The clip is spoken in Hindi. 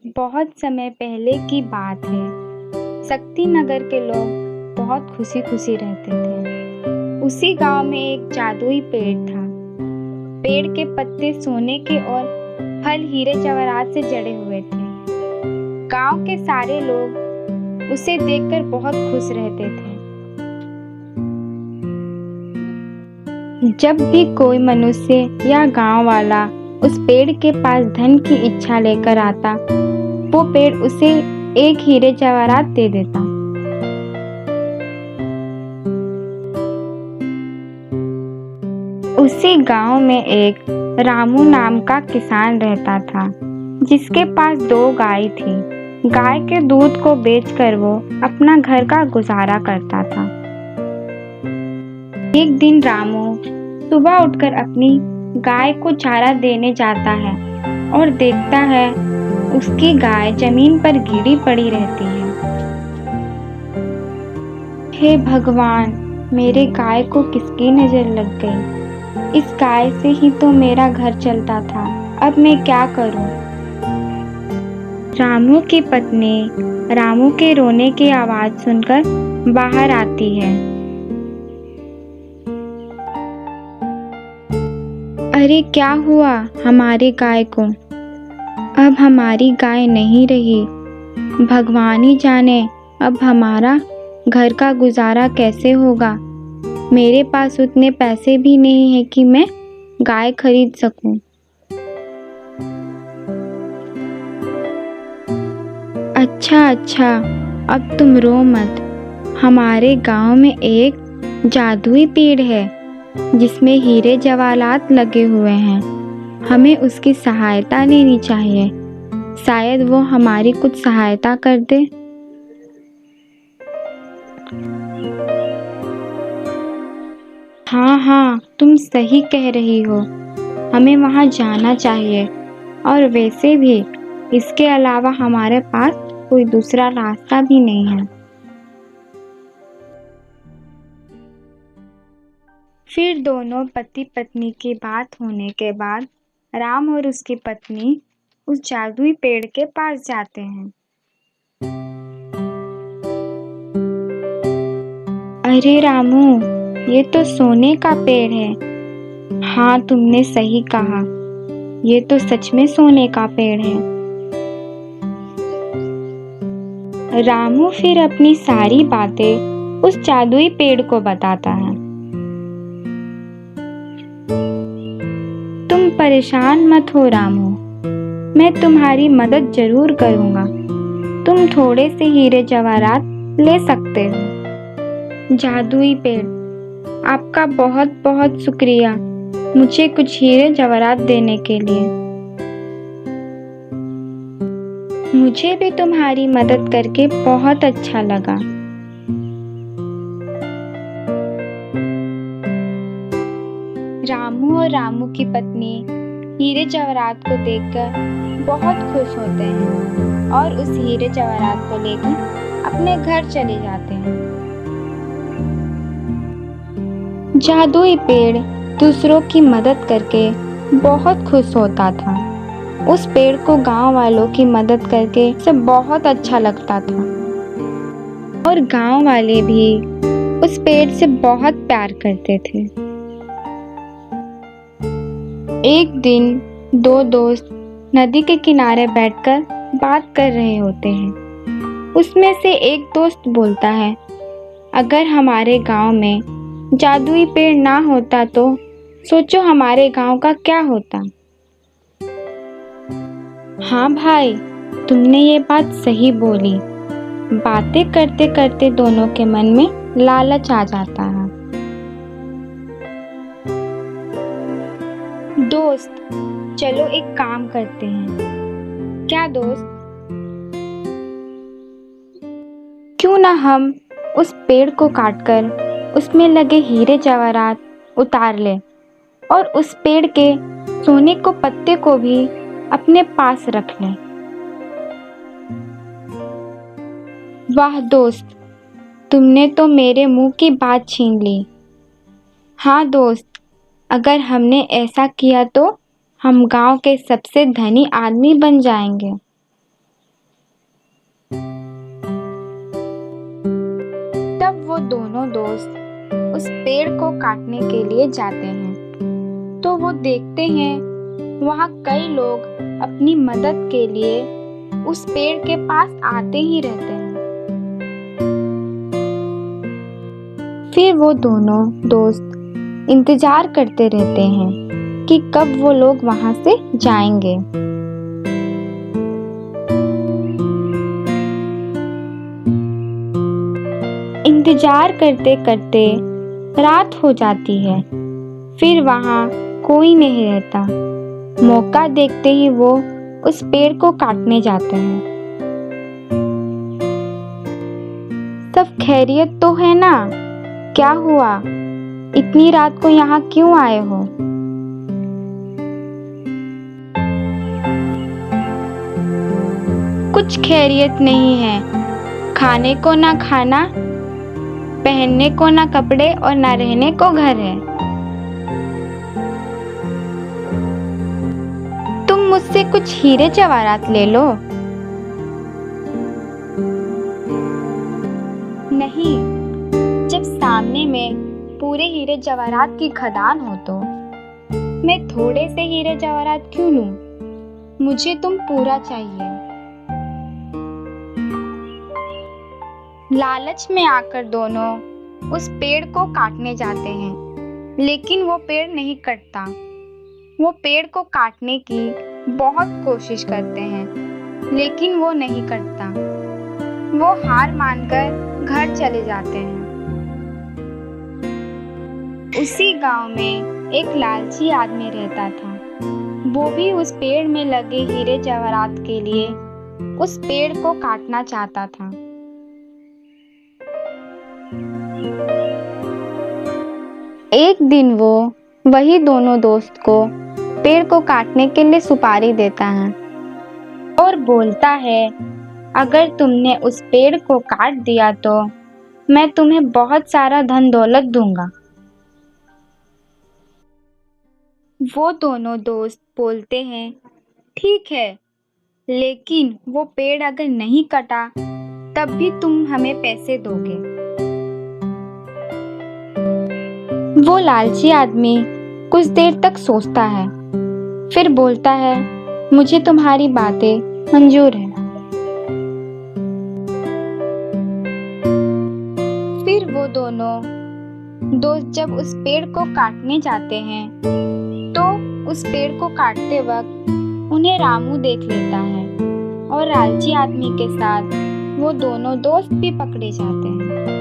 बहुत समय पहले की बात है। शक्ति नगर के लोग बहुत खुशी खुशी रहते थे। उसी गांव में एक जादुई पेड़ था। पेड़ के पत्ते सोने के और फल हीरे जवाहरात से जड़े हुए थे। गांव के सारे लोग उसे देखकर बहुत खुश रहते थे। जब भी कोई मनुष्य या गांव वाला उस पेड़ के पास धन की इच्छा लेकर आता, वो पेड़ उसे एक हीरे जवाहरात दे देता। उसी गांव में एक रामू नाम का किसान रहता था, जिसके पास 2 गाय थी। गाय के दूध को बेचकर वो अपना घर का गुजारा करता था। एक दिन रामू सुबह उठकर अपनी गाय को चारा देने जाता है और देखता है उसकी गाय जमीन पर गिरी पड़ी रहती है। हे भगवान, मेरे गाय को किसकी नजर लग गई? इस गाय से ही तो मेरा घर चलता था। अब मैं क्या करूं? रामू की पत्नी रामू के रोने की आवाज सुनकर बाहर आती है। अरे क्या हुआ हमारे गाय को? अब हमारी गाय नहीं रही। भगवान ही जाने अब हमारा घर का गुजारा कैसे होगा। मेरे पास उतने पैसे भी नहीं है कि मैं गाय खरीद सकूं। अच्छा, अब तुम रो मत। हमारे गांव में एक जादुई पेड़ है जिसमें हीरे जवाहरात लगे हुए हैं। हमें उसकी सहायता लेनी चाहिए। शायद वो हमारी कुछ सहायता कर दे। हाँ, तुम सही कह रही हो। हमें वहाँ जाना चाहिए। और वैसे भी इसके अलावा हमारे पास कोई दूसरा रास्ता भी नहीं है। फिर दोनों पति पत्नी की बात होने के बाद राम और उसकी पत्नी उस जादुई पेड़ के पास जाते हैं। अरे रामू, ये तो सोने का पेड़ है। हाँ, तुमने सही कहा। ये तो सच में सोने का पेड़ है। रामू फिर अपनी सारी बातें उस जादुई पेड़ को बताता है। तुम परेशान मत हो रामू, मैं तुम्हारी मदद जरूर करूँगा। तुम थोड़े से हीरे जवाहरात ले सकते हो। जादुई पेड़, आपका बहुत बहुत शुक्रिया मुझे कुछ हीरे जवाहरात देने के लिए। मुझे भी तुम्हारी मदद करके बहुत अच्छा लगा। रामू और रामू की पत्नी हीरे जवाहरात को देखकर बहुत खुश होते हैं और उस हीरे जवाहरात को लेकर अपने घर चले जाते हैं। जादुई पेड़ दूसरों की मदद करके बहुत खुश होता था। उस पेड़ को गांव वालों की मदद करके उसे बहुत अच्छा लगता था और गांव वाले भी उस पेड़ से बहुत प्यार करते थे। एक दिन 2 दोस्त नदी के किनारे बैठकर बात कर रहे होते हैं। उसमें से एक दोस्त बोलता है, अगर हमारे गांव में जादुई पेड़ ना होता तो सोचो हमारे गांव का क्या होता। हाँ भाई, तुमने ये बात सही बोली। बातें करते करते दोनों के मन में लालच आ जाता है। दोस्त, चलो एक काम करते हैं। क्या दोस्त? क्यों ना हम उस पेड़ को काटकर उसमें लगे हीरे जवाहरात उतार लें और उस पेड़ के सोने को पत्ते को भी अपने पास रख लें। वाह दोस्त, तुमने तो मेरे मुंह की बात छीन ली। हाँ दोस्त, अगर हमने ऐसा किया तो हम गांव के सबसे धनी आदमी बन जाएंगे। दोस्त उस पेड़ को काटने के लिए जाते हैं तो वो देखते हैं वहाँ कई लोग अपनी मदद के लिए उस पेड़ के पास आते ही रहते हैं। फिर वो दोनों दोस्त इंतजार करते रहते हैं कि कब वो लोग वहाँ से जाएंगे। इंतजार करते करते रात हो जाती है। फिर वहाँ कोई नहीं रहता। मौका देखते ही वो उस पेड़ को काटने जाते हैं। सब खैरियत तो है ना? क्या हुआ? इतनी रात को यहाँ क्यों आए हो? कुछ खैरियत नहीं है। खाने को ना खाना, पहनने को ना कपड़े और ना रहने को घर है। तुम मुझसे कुछ हीरे जवाहरात ले लो। नहीं, जब सामने में पूरे हीरे जवाहरात की खदान हो तो मैं थोड़े से हीरे जवाहरात क्यों लूं? मुझे तुम पूरा चाहिए। लालच में आकर दोनों उस पेड़ को काटने जाते हैं, लेकिन वो पेड़ नहीं कटता। वो पेड़ को काटने की बहुत कोशिश करते हैं, लेकिन वो नहीं कटता। वो हार मानकर घर चले जाते हैं। उसी गांव में एक लालची आदमी रहता था। वो भी उस पेड़ में लगे हीरे जवाहरात के लिए उस पेड़ को काटना चाहता था। एक दिन वो वही दोनों दोस्त को पेड़ को काटने के लिए सुपारी देता है और बोलता है, अगर तुमने उस पेड़ को काट दिया तो मैं तुम्हें बहुत सारा धन दौलत दूंगा। वो दोनों दोस्त बोलते हैं, ठीक है, लेकिन वो पेड़ अगर नहीं कटा तब भी तुम हमें पैसे दोगे। वो लालची आदमी कुछ देर तक सोचता है, फिर बोलता है, मुझे तुम्हारी बातें मंजूर है। फिर वो दोनों दोस्त जब उस पेड़ को काटने जाते हैं तो उस पेड़ को काटते वक्त उन्हें रामू देख लेता है और लालची आदमी के साथ वो दोनों दोस्त भी पकड़े जाते हैं।